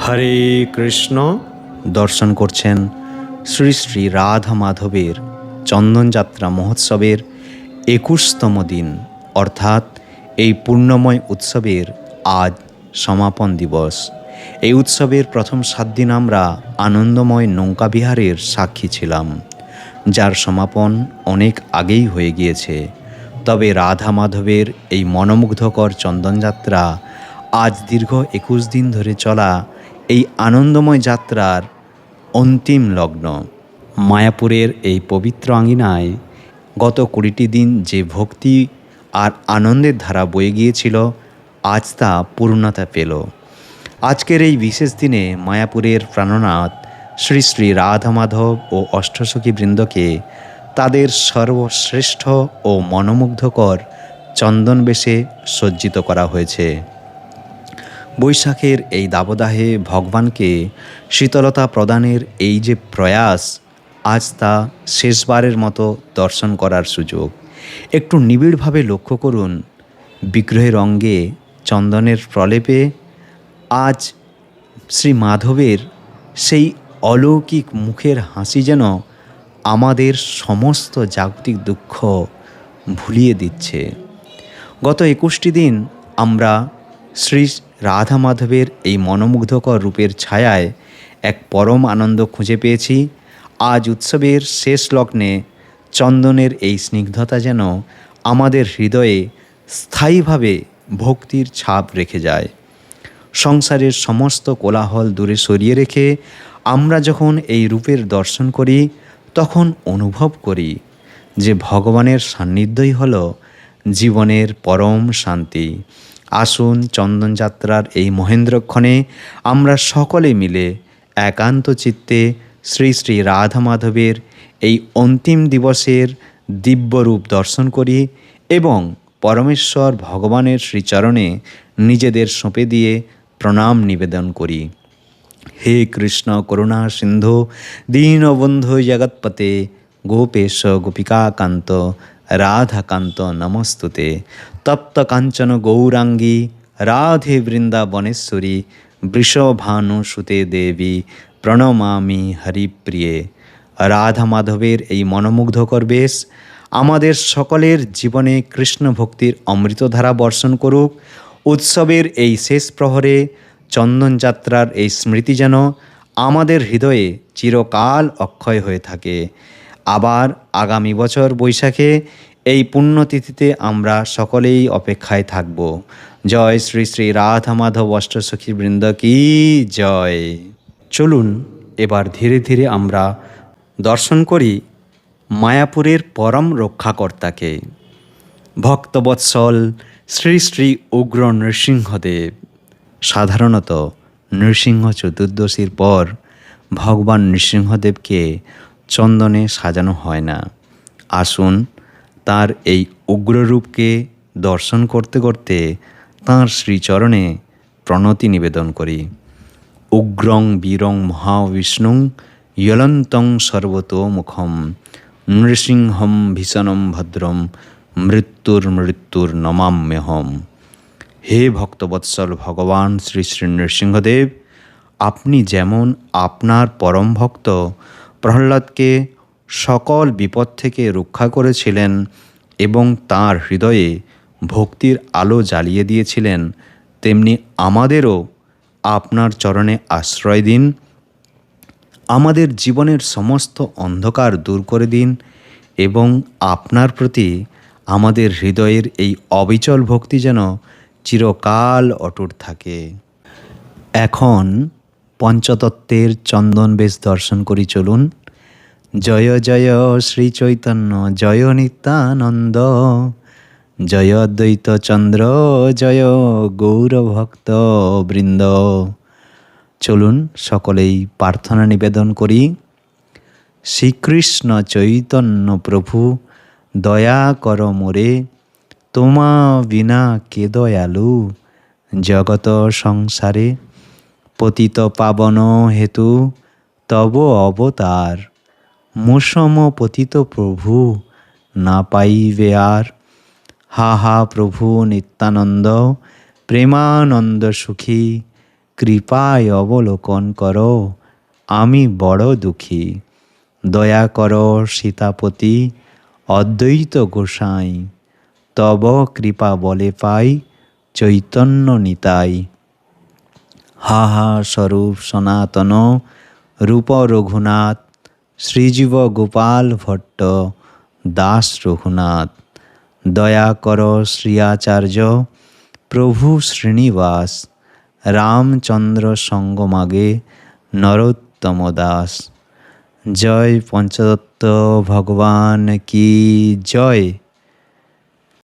হরে কৃষ্ণ। দর্শন করছেন শ্রী শ্রী রাধা মাধবের চন্দনযাত্রা মহোৎসবের ২১তম দিন, অর্থাৎ এই পূর্ণময় উৎসবের আজ সমাপন দিবস। এই উৎসবের প্রথম ৭ দিন আমরা আনন্দময় নৌকা বিহারের সাক্ষী ছিলাম, যার সমাপন অনেক আগেই হয়ে গিয়েছে। তবে রাধা মাধবের এই মনোমুগ্ধকর চন্দনযাত্রা আজ দীর্ঘ ২১ দিন ধরে চলা এই আনন্দময় যাত্রার অন্তিম লগ্ন। মায়াপুরের এই পবিত্র আঙিনায় গত ২০টি দিন যে ভক্তি আর আনন্দের ধারা বয়ে গিয়েছিল, আজ তা পূর্ণতা পেল। আজকের এই বিশেষ দিনে মায়াপুরের প্রাণনাথ শ্রী শ্রী রাধা মাধব ও অষ্টসখী বৃন্দকে তাদের সর্বশ্রেষ্ঠ ও মনোমুগ্ধকর চন্দন বেশে সজ্জিত করা হয়েছে। বৈশাখের এই দাবদাহে ভগবানকে শীতলতা প্রদানের এই যে প্রয়াস, আজ তা শেষবারের মতো দর্শন করার সুযোগ। একটু নিবিড়ভাবে লক্ষ্য করুন, বিগ্রহের অঙ্গে চন্দনের প্রলেপে আজ শ্রী মাধবের সেই অলৌকিক মুখের হাসি যেন আমাদের সমস্ত জাগতিক দুঃখ ভুলিয়ে দিচ্ছে। গত ২১টি দিন আমরা শ্রী রাধা মাধবের এই মনোমুগ্ধকর রূপের ছায়ায় এক পরম আনন্দ খুঁজে পেয়েছি। আজ উৎসবের শেষ লগ্নে চন্দনের এই স্নিগ্ধতা যেন আমাদের হৃদয়ে স্থায়ীভাবে ভক্তির ছাপ রেখে যায়। সংসারের সমস্ত কোলাহল দূরে সরিয়ে রেখে আমরা যখন এই রূপের দর্শন করি, তখন অনুভব করি যে ভগবানের সান্নিধ্যই হল জীবনের পরম শান্তি। আসুন চন্দনযাত্রার এই মহেন্দ্রক্ষণে আমরা সকলে মিলে একান্ত চিত্তে শ্রী শ্রী রাধা মাধবের এই অন্তিম দিবসের দিব্যরূপ দর্শন করি এবং পরমেশ্বর ভগবানের শ্রীচরণে নিজেদের সঁপে দিয়ে প্রণাম নিবেদন করি। হে কৃষ্ণ করুণা সিন্ধু দীনবন্ধু জগৎপতে গোপেশ গোপিকাকান্ত রাধাকান্ত নমস্তুতে। তপ্ত কাঞ্চন গৌরাঙ্গী রাধে বৃন্দাবনেশ্বরী বৃষভানুসুতে দেবী প্রণমামি হরিপ্রিয়ে। রাধা মাধবের এই মনোমুগ্ধকর বেশ আমাদের সকলের জীবনে কৃষ্ণ ভক্তির অমৃতধারা বর্ষণ করুক। উৎসবের এই শেষ প্রহরে চন্দনযাত্রার এই স্মৃতি যেন আমাদের হৃদয়ে চিরকাল অক্ষয় হয়ে থাকে। আবার আগামী বছর বৈশাখে এই পুণ্যতিথিতে আমরা সকলেই অপেক্ষায় থাকব। জয় শ্রী শ্রী রাধা মাধব অষ্টসখী বৃন্দ কি জয়। চলুন এবার ধীরে ধীরে আমরা দর্শন করি মায়াপুরের পরম রক্ষাকর্তাকে, ভক্তবৎসল শ্রী শ্রী উগ্র নৃসিংহদেব। সাধারণত নৃসিংহ চতুর্দশীর পর ভগবান নৃসিংহদেবকে চন্দনে সাজানো হয় না। আসুন তার এই উগ্ররূপকে দর্শন করতে করতে তাঁর শ্রীচরণে প্রণতি নিবেদন করি। উগ্রং বীরং মহাবিষ্ণুং জ্বলন্তং সর্বতোমুখম নৃসিংহম ভীষণম ভদ্রম মৃত্যুর নমাম্যহম। হে ভক্তবৎসল ভগবান শ্রী শ্রী নৃসিংহদেব, আপনি যেমন আপনার পরম ভক্ত প্রহ্লাদকে সকল বিপদ থেকে রক্ষা করেছিলেন এবং তাঁর হৃদয়ে ভক্তির আলো জ্বালিয়ে দিয়েছিলেন, তেমনি আমাদেরও আপনার চরণে আশ্রয় দিন। আমাদের জীবনের সমস্ত অন্ধকার দূর করে দিন এবং আপনার প্রতি আমাদের হৃদয়ের এই অবিচল ভক্তি যেন চিরকাল অটুট থাকে। এখন পঞ্চতত্ত্বের চন্দন বেশ দর্শন করি চলুন। জয় জয় শ্রী চৈতন্য জয় নিত্যানন্দ জয় অদ্বৈত চন্দ্র জয় গৌরভক্ত বৃন্দ। চলুন সকলেই প্রার্থনা নিবেদন করি। শ্রীকৃষ্ণ চৈতন্য প্রভু দয়া কর মোরে, তোমা বিনা কে দয়ালু জগত সংসারে। পতিত পাবন হেতু তব অবতার, মুসম পতিত প্রভু না পাইবে আর। হা হা প্রভু নিত্যানন্দ প্রেমানন্দ সুখী কৃপায় অবলোকন করো, আমি বড় দুঃখী। দয়া করো সীতাপতি, অদ্বৈত গোসাই, তব কৃপা বলে পাই চৈতন্য নিতাই। হা হা স্বরূপ সনাতন, রূপ রঘুনাথ, শ্রীজীব গোপাল ভট্ট, দাস রঘুনাথ। দয়া কর শ্রী আচার্য, প্রভু শ্রীনিবাস, রামচন্দ্র সঙ্গমাগে নরোত্তম দাস। জয় পঞ্চদত্ত ভগবান কি জয়।